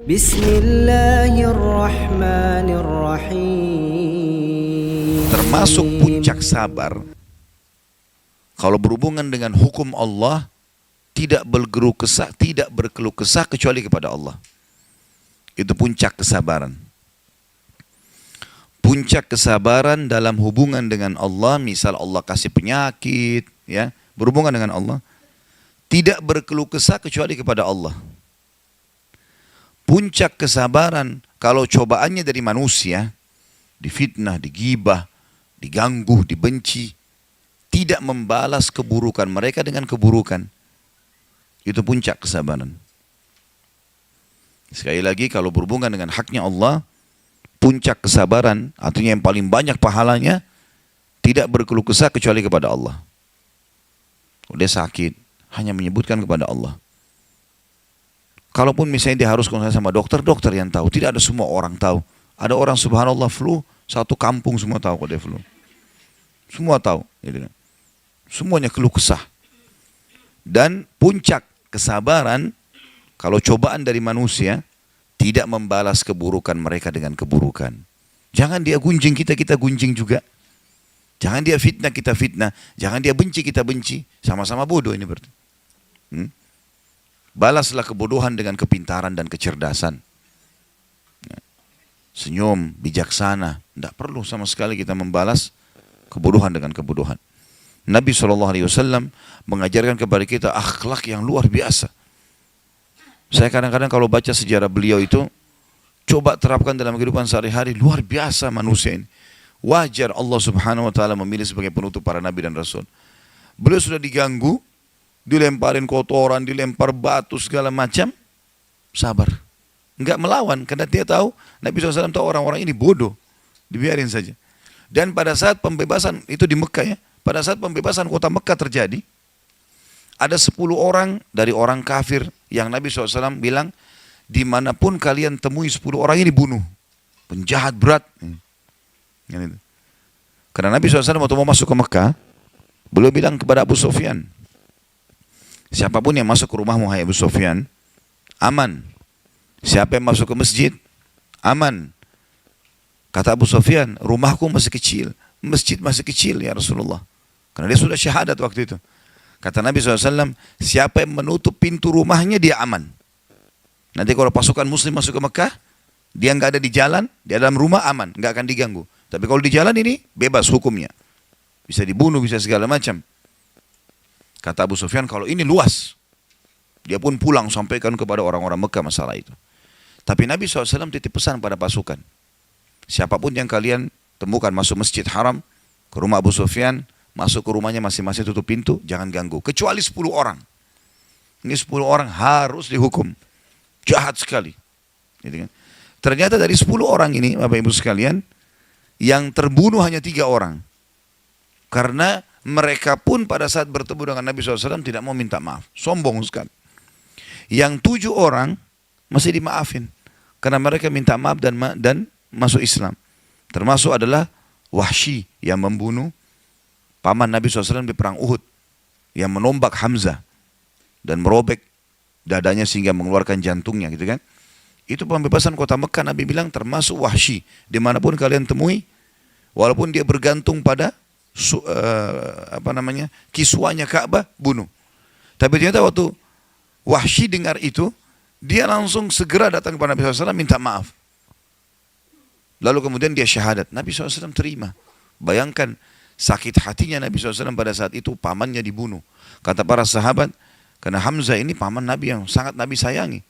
Bismillahirrahmanirrahim. Termasuk puncak sabar, kalau berhubungan dengan hukum Allah, tidak berkeluh kesah kecuali kepada Allah. Itu puncak kesabaran. Puncak kesabaran dalam hubungan dengan Allah, misal Allah kasih penyakit, ya, berhubungan dengan Allah, tidak berkeluh kesah kecuali kepada Allah. Puncak kesabaran kalau cobaannya dari manusia, difitnah, digibah, diganggu, dibenci, tidak membalas keburukan mereka dengan keburukan. Itu puncak kesabaran. Sekali lagi, kalau berhubungan dengan haknya Allah, puncak kesabaran, artinya yang paling banyak pahalanya, tidak berkeluh kesah kecuali kepada Allah. Udah sakit, hanya menyebutkan kepada Allah. Kalaupun misalnya dia harus konsultasi sama dokter, dokter yang tahu. Tidak ada semua orang tahu. Ada orang subhanallah flu, satu kampung semua tahu kalau dia flu. Semua tahu. Semuanya keluh kesah. Dan puncak kesabaran, kalau cobaan dari manusia, tidak membalas keburukan mereka dengan keburukan. Jangan dia gunjing kita, kita gunjing juga. Jangan dia fitnah, kita fitnah. Jangan dia benci, kita benci. Sama-sama bodoh ini berarti. Balaslah kebodohan dengan kepintaran dan kecerdasan. Senyum, bijaksana. Tidak perlu sama sekali kita membalas kebodohan dengan kebodohan. Nabi SAW mengajarkan kepada kita akhlak yang luar biasa. Saya kadang-kadang kalau baca sejarah beliau itu, coba terapkan dalam kehidupan sehari-hari, luar biasa manusia ini. Wajar Allah Subhanahu wa Ta'ala memilih sebagai penutup para nabi dan rasul. Beliau sudah diganggu, dilemparin kotoran, dilempar batu segala macam, sabar. Enggak melawan, karena dia tahu, Nabi SAW tahu orang-orang ini bodoh, dibiarin saja. Dan pada saat pembebasan, itu di Mekah ya, pada saat pembebasan kota Mekah terjadi, ada 10 orang dari orang kafir yang Nabi SAW bilang, dimanapun kalian temui 10 orang ini bunuh. Penjahat berat. Karena Nabi SAW waktu mau masuk ke Mekah, beliau bilang kepada Abu Sufyan, siapapun yang masuk ke rumahmu, hai Abu Sufyan, aman. Siapa yang masuk ke masjid, aman. Kata Abu Sufyan, rumahku masih kecil, masjid masih kecil ya Rasulullah. Karena dia sudah syahadat waktu itu. Kata Nabi SAW, siapa yang menutup pintu rumahnya, dia aman. Nanti kalau pasukan muslim masuk ke Mekah, dia nggak ada di jalan, dia dalam rumah aman, nggak akan diganggu. Tapi kalau di jalan ini, bebas hukumnya. Bisa dibunuh, bisa segala macam. Kata Abu Sufyan, kalau ini luas. Dia pun pulang sampaikan kepada orang-orang Mekah masalah itu. Tapi Nabi SAW titip pesan pada pasukan. Siapapun yang kalian temukan masuk masjid haram, ke rumah Abu Sufyan, masuk ke rumahnya masing-masing tutup pintu, jangan ganggu. Kecuali 10 orang. Ini 10 orang harus dihukum. Jahat sekali. Gitu kan? Ternyata dari 10 orang ini, Bapak Ibu sekalian, yang terbunuh hanya 3 orang. Karena mereka pun pada saat bertemu dengan Nabi SAW tidak mau minta maaf. Sombong sekali. Yang 7 orang masih dimaafin. Karena mereka minta maaf dan masuk Islam. Termasuk adalah Wahsy yang membunuh paman Nabi SAW di perang Uhud, yang menombak Hamzah dan merobek dadanya sehingga mengeluarkan jantungnya, gitu kan. Itu pembebasan kota Mekah. Nabi bilang termasuk Wahsy, dimanapun kalian temui, walaupun dia bergantung pada kiswanya Ka'bah, bunuh. Tapi ternyata waktu Wahsy dengar itu, dia langsung segera datang kepada Nabi SAW minta maaf. Lalu kemudian dia syahadat. Nabi SAW terima. Bayangkan sakit hatinya Nabi SAW pada saat itu, pamannya dibunuh. Kata para sahabat, karena Hamzah ini paman Nabi yang sangat Nabi sayangi.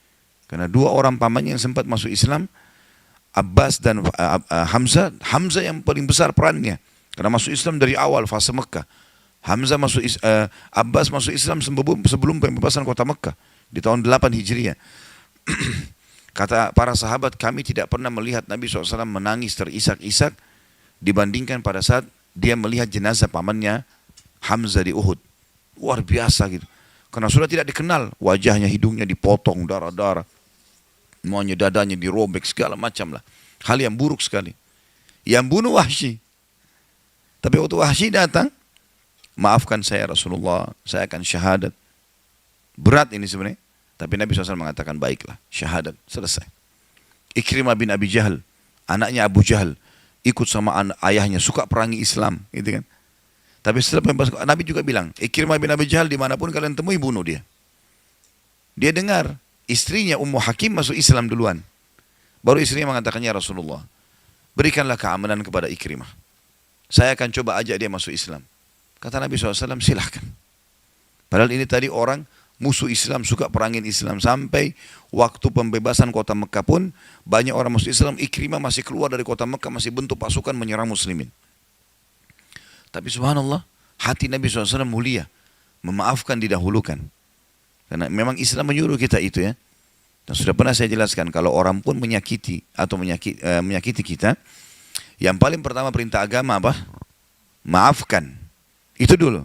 Karena 2 orang pamannya yang sempat masuk Islam, Abbas dan Hamzah. Hamzah yang paling besar perannya. Karena masuk Islam dari awal fase Mekah. Abbas masuk Islam sebelum pembebasan kota Mekah. Di tahun 8 Hijriah. Kata para sahabat, kami tidak pernah melihat Nabi SAW menangis terisak-isak dibandingkan pada saat dia melihat jenazah pamannya Hamzah di Uhud. Luar biasa gitu. Karena sudah tidak dikenal, wajahnya, hidungnya dipotong, darah-darah. Semuanya dadanya dirobek, segala macam lah. Hal yang buruk sekali. Yang bunuh Wahsy. Tapi waktu Wahsy datang, maafkan saya Rasulullah, saya akan syahadat. Berat ini sebenarnya. Tapi Nabi SAW mengatakan, baiklah, syahadat, selesai. Ikrimah bin Abi Jahal, anaknya Abu Jahal, ikut sama ayahnya, suka perangi Islam, gitu kan. Tapi setelah pembebasan, Nabi juga bilang, Ikrimah bin Abi Jahal dimanapun kalian temui, bunuh dia. Dia dengar, istrinya Ummu Hakim masuk Islam duluan. Baru istrinya mengatakannya, Rasulullah, berikanlah keamanan kepada Ikrimah. Saya akan coba ajak dia masuk Islam. Kata Nabi SAW, silahkan. Padahal ini tadi orang musuh Islam, suka perangin Islam. Sampai waktu pembebasan kota Mekah pun, banyak orang masuk Islam. Ikrimah masih keluar dari kota Mekah, masih bentuk pasukan menyerang muslimin. Tapi subhanallah, hati Nabi SAW mulia. Memaafkan, didahulukan. Karena memang Islam menyuruh kita itu ya. Dan sudah pernah saya jelaskan, kalau orang pun menyakiti atau menyakiti kita, yang paling pertama perintah agama apa? Maafkan. Itu dulu.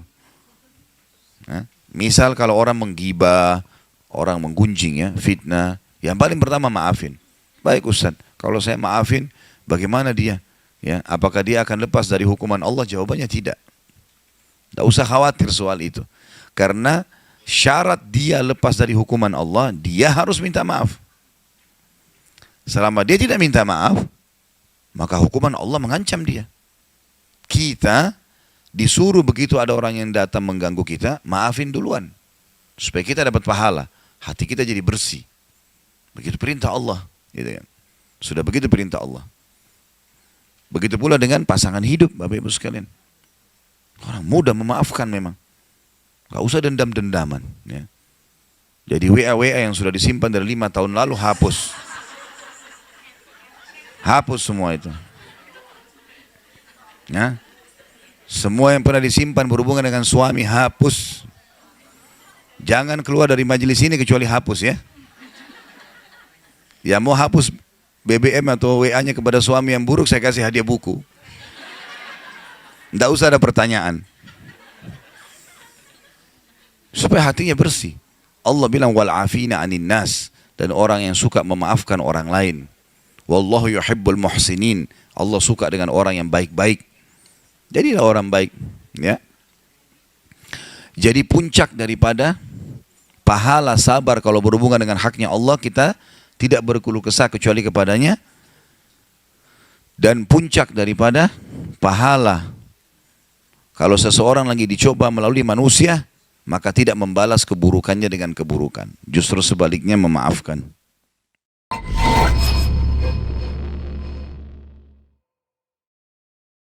Nah, misal kalau orang menggibah, orang menggunjing ya, fitnah, yang paling pertama maafin. Baik Ustaz, kalau saya maafin, bagaimana dia? Ya, apakah dia akan lepas dari hukuman Allah? Jawabannya tidak. Tidak usah khawatir soal itu. Karena syarat dia lepas dari hukuman Allah, dia harus minta maaf. Selama dia tidak minta maaf, maka hukuman Allah mengancam dia. Kita disuruh begitu ada orang yang datang mengganggu kita, maafin duluan. Supaya kita dapat pahala. Hati kita jadi bersih. Begitu perintah Allah. Gitu kan. Sudah begitu perintah Allah. Begitu pula dengan pasangan hidup, Bapak Ibu sekalian. Orang mudah memaafkan memang. Gak usah dendam-dendaman. Ya. Jadi WA-WA yang sudah disimpan dari 5 tahun lalu, hapus. Hapus semua itu. Ya. Semua yang pernah disimpan berhubungan dengan suami, hapus. Jangan keluar dari majelis ini kecuali hapus ya. Ya mau hapus BBM atau WA-nya kepada suami yang buruk, saya kasih hadiah buku. Tidak usah ada pertanyaan. Supaya hatinya bersih. Allah bilang wal afina anin nas, dan orang yang suka memaafkan orang lain. Wallahu yuhibbul muhsinin. Allah suka dengan orang yang baik-baik. Jadilah orang baik, ya. Jadi puncak daripada pahala sabar kalau berhubungan dengan haknya Allah, kita tidak berkeluh kesah kecuali kepadanya. Dan puncak daripada pahala kalau seseorang lagi dicoba melalui manusia, maka tidak membalas keburukannya dengan keburukan. Justru sebaliknya memaafkan.